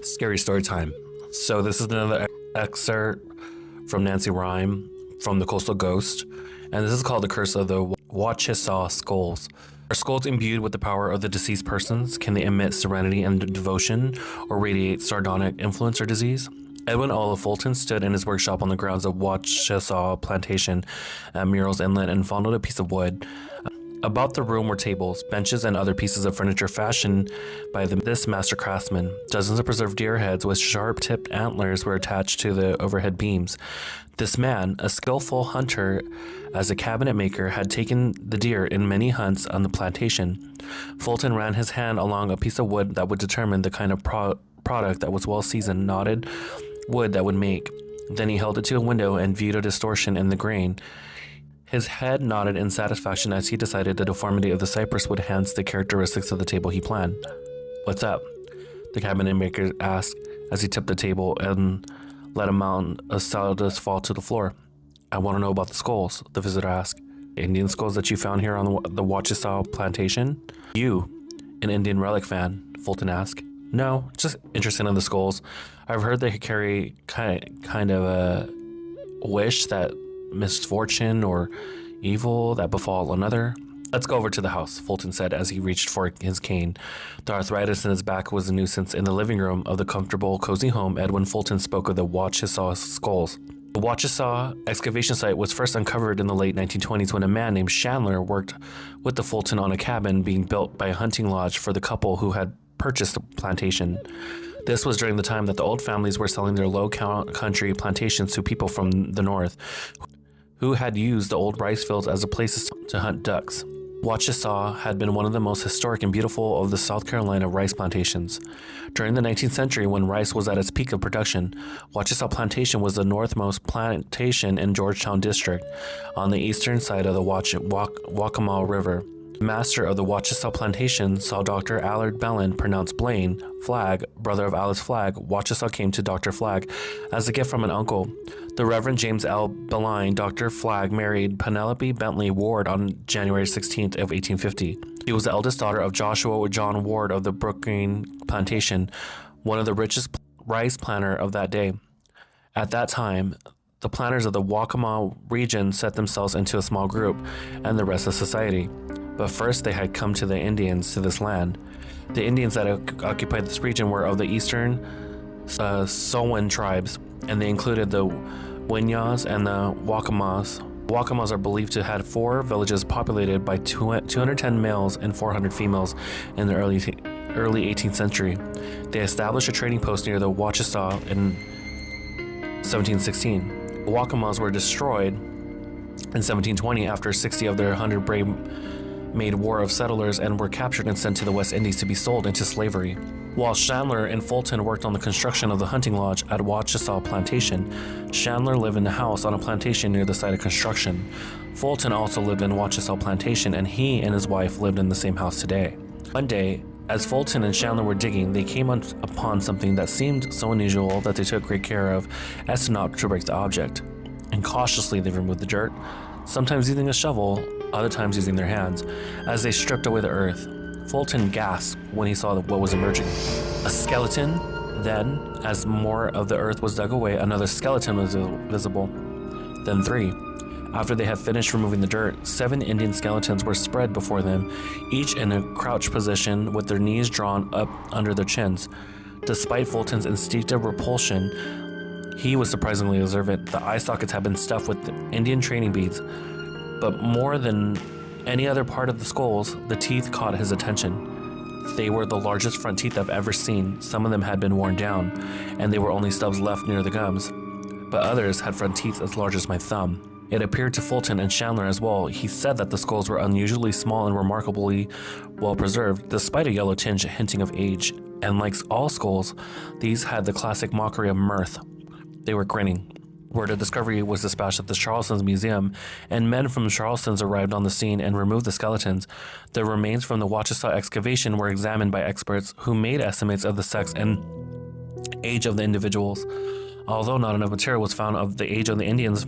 Scary story time. So this is another excerpt from Nancy Rhyme from The Coastal Ghost, and this is called The Curse of the Wachisaw Skulls. Are skulls imbued with the power of the deceased persons? Can they emit serenity and devotion, or radiate sardonic influence or disease? Edwin Olive Fulton stood in his workshop on the grounds of Wachisaw Plantation at Murrells Inlet and fondled a piece of wood. About the room were tables, benches, and other pieces of furniture fashioned by this master craftsman. Dozens of preserved deer heads with sharp-tipped antlers were attached to the overhead beams. This man, a skillful hunter as a cabinet maker, had taken the deer in many hunts on the plantation. Fulton ran his hand along a piece of wood that would determine the kind of product that was well-seasoned, knotted wood that would make. Then he held it to a window and viewed a distortion in the grain. His head nodded in satisfaction as he decided the deformity of the cypress would enhance the characteristics of the table he planned. "What's up?" the cabinet maker asked as he tipped the table and let a mound of sawdust fall to the floor. "I want to know about the skulls," the visitor asked. "Indian skulls that you found here on the Wachisaw Plantation?" "You, an Indian relic fan?" Fulton asked. "No, just interested in the skulls. I've heard they carry kind of a wish that misfortune or evil that befall another." "Let's go over to the house," Fulton said as he reached for his cane. The arthritis in his back was a nuisance. In the living room of the comfortable, cozy home, Edwin Fulton spoke of the Wachisaw skulls. The Wachisaw excavation site was first uncovered in the late 1920s when a man named Chandler worked with the Fulton on a cabin being built by a hunting lodge for the couple who had purchased the plantation. This was during the time that the old families were selling their low country plantations to people from the north who had used the old rice fields as a place to hunt ducks. Wachisaw had been one of the most historic and beautiful of the South Carolina rice plantations. During the 19th century, when rice was at its peak of production, Wachisaw Plantation was the northmost plantation in Georgetown District on the eastern side of the Wachisaw River. The master of the Wachisaw Plantation saw Dr. Allard Bellin, pronounced Blaine, Flagg, brother of Alice Flagg. Wachisaw came to Dr. Flagg as a gift from an uncle. The Reverend James L. Bellin. Dr. Flagg married Penelope Bentley Ward on January 16th of 1850. She was the eldest daughter of Joshua John Ward of the Brookgreen Plantation, one of the richest rice planters of that day. At that time, the planters of the Wachisaw region set themselves into a small group and the rest of society. But first they had come to the Indians to this land. The Indians that occupied this region were of the eastern Siouan tribes, and they included the Winyaws and the Wakimas. Wakimas are believed to have had 4 villages populated by 210 males and 400 females in the early 18th century. They established a trading post near the Wachisaw in 1716. The Wakimas were destroyed in 1720 after 60 of their 100 brave made war of settlers and were captured and sent to the West Indies to be sold into slavery. While Chandler and Fulton worked on the construction of the hunting lodge at Wachisaw Plantation, Chandler lived in a house on a plantation near the site of construction. Fulton also lived in Wachisaw Plantation, and he and his wife lived in the same house today. One day, as Fulton and Chandler were digging, they came upon something that seemed so unusual that they took great care of as to not to break the object. And cautiously they removed the dirt, sometimes using a shovel, other times using their hands, as they stripped away the earth. Fulton gasped when he saw what was emerging. A skeleton. Then, as more of the earth was dug away, another skeleton was visible. Then 3. After they had finished removing the dirt, 7 Indian skeletons were spread before them, each in a crouched position with their knees drawn up under their chins. Despite Fulton's instinctive repulsion, he was surprisingly observant. The eye sockets had been stuffed with Indian training beads, but more than any other part of the skulls, the teeth caught his attention. They were the largest front teeth I've ever seen. Some of them had been worn down, and there were only stubs left near the gums, but others had front teeth as large as my thumb. It appeared to Fulton and Chandler as well. He said that the skulls were unusually small and remarkably well preserved, despite a yellow tinge hinting of age, and like all skulls, these had the classic mockery of mirth. They were grinning. Word of discovery was dispatched at the Charleston's Museum, and men from Charleston's arrived on the scene and removed the skeletons. The remains from the Wachisaw excavation were examined by experts who made estimates of the sex and age of the individuals. Although not enough material was found of the age of the Indians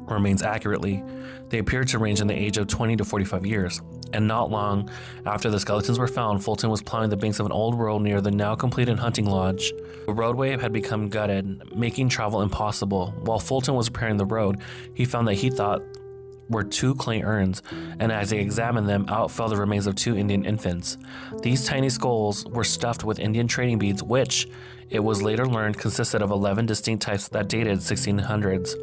remains accurately, they appeared to range in the age of 20 to 45 years. and not long after the skeletons were found, Fulton was plowing the banks of an old road near the now completed hunting lodge. The roadway had become gutted, making travel impossible. While Fulton was repairing the road, he found that he thought were two clay urns, and as he examined them, out fell the remains of two Indian infants. These tiny skulls were stuffed with Indian trading beads, which, it was later learned, consisted of 11 distinct types that dated 1600s.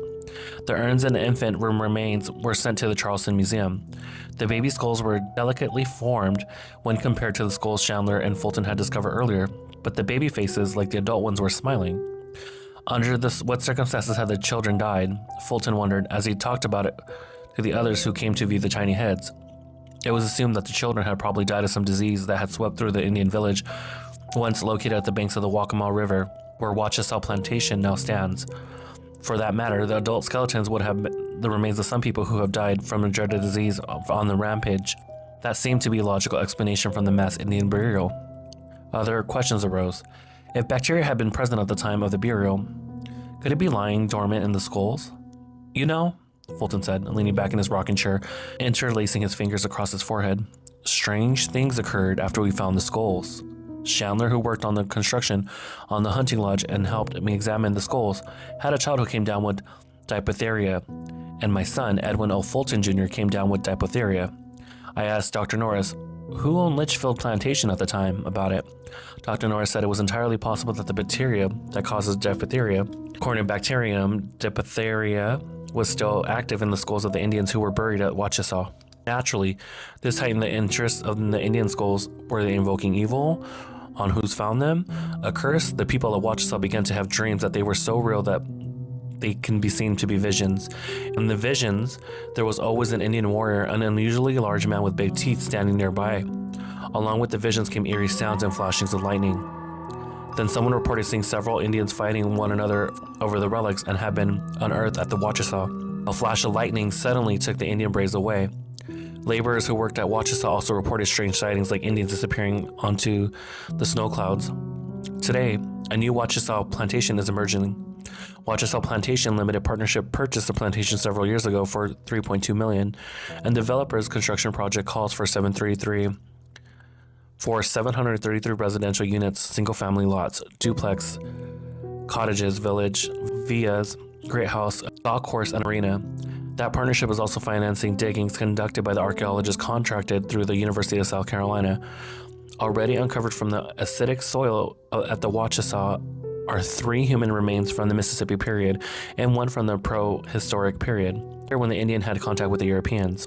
The urns and the infant remains were sent to the Charleston Museum. The baby skulls were delicately formed when compared to the skulls Chandler and Fulton had discovered earlier, but the baby faces, like the adult ones, were smiling. Under what circumstances had the children died? Fulton wondered as he talked about it to the others who came to view the tiny heads. It was assumed that the children had probably died of some disease that had swept through the Indian village, once located at the banks of the Wachisaw River, where Wachisaw Plantation now stands. For that matter, the adult skeletons would have been the remains of some people who have died from a dreaded disease on the rampage. That seemed to be a logical explanation from the mass Indian burial. Other questions arose. If bacteria had been present at the time of the burial, could it be lying dormant in the skulls? You know, Fulton said, leaning back in his rocking chair, interlacing his fingers across his forehead, strange things occurred after we found the skulls. Chandler, who worked on the construction on the hunting lodge and helped me examine the skulls, had a child who came down with diphtheria, and my son, Edwin O. Fulton Jr., came down with diphtheria. I asked Dr. Norris, who owned Litchfield Plantation at the time, about it. Dr. Norris said it was entirely possible that the bacteria that causes diphtheria, Corynebacterium diphtheria, was still active in the skulls of the Indians who were buried at Wachisaw. Naturally, this heightened the interest of the Indian skulls. Were they invoking evil on who's found them? A curse? The people at Wachisaw began to have dreams that they were so real that they can be seen to be visions. In the visions, there was always an Indian warrior, an unusually large man with big teeth, standing nearby. Along with the visions came eerie sounds and flashings of lightning. Then someone reported seeing several Indians fighting one another over the relics and had been unearthed at the Wachisaw. A flash of lightning suddenly took the Indian braves away. Laborers who worked at Wachisaw also reported strange sightings, like Indians disappearing onto the snow clouds. Today, a new Wachisaw plantation is emerging. Wachisaw Plantation Limited Partnership purchased the plantation several years ago for $3.2 million, and developers' construction project calls for 733 residential units, single-family lots, duplex, cottages, village, villas, great house, golf course, and arena. That partnership is also financing diggings conducted by the archaeologists contracted through the University of South Carolina. Already uncovered from the acidic soil at the Wachisaw are 3 human remains from the Mississippi period and 1 from the Prehistoric period, when the Indian had contact with the Europeans.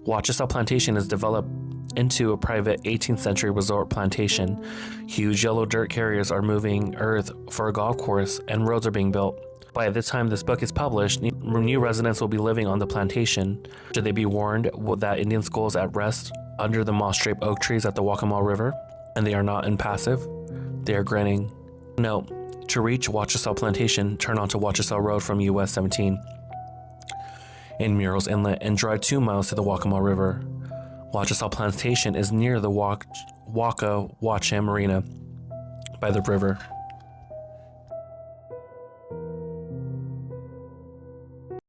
Wachisaw Plantation is developed into a private 18th century resort plantation. Huge yellow dirt carriers are moving earth for a golf course, and roads are being built. By the time this book is published, new residents will be living on the plantation. Should they be warned that Indian skulls at rest under the moss-draped oak trees at the Wachisaw River, and they are not impassive? They are grinning. Note, to reach Wachisaw Plantation, turn onto Wachisaw Road from US 17 in Murals Inlet and drive 2 miles to the Wachisaw River. Wachisaw Plantation is near the Wacham Marina by the river.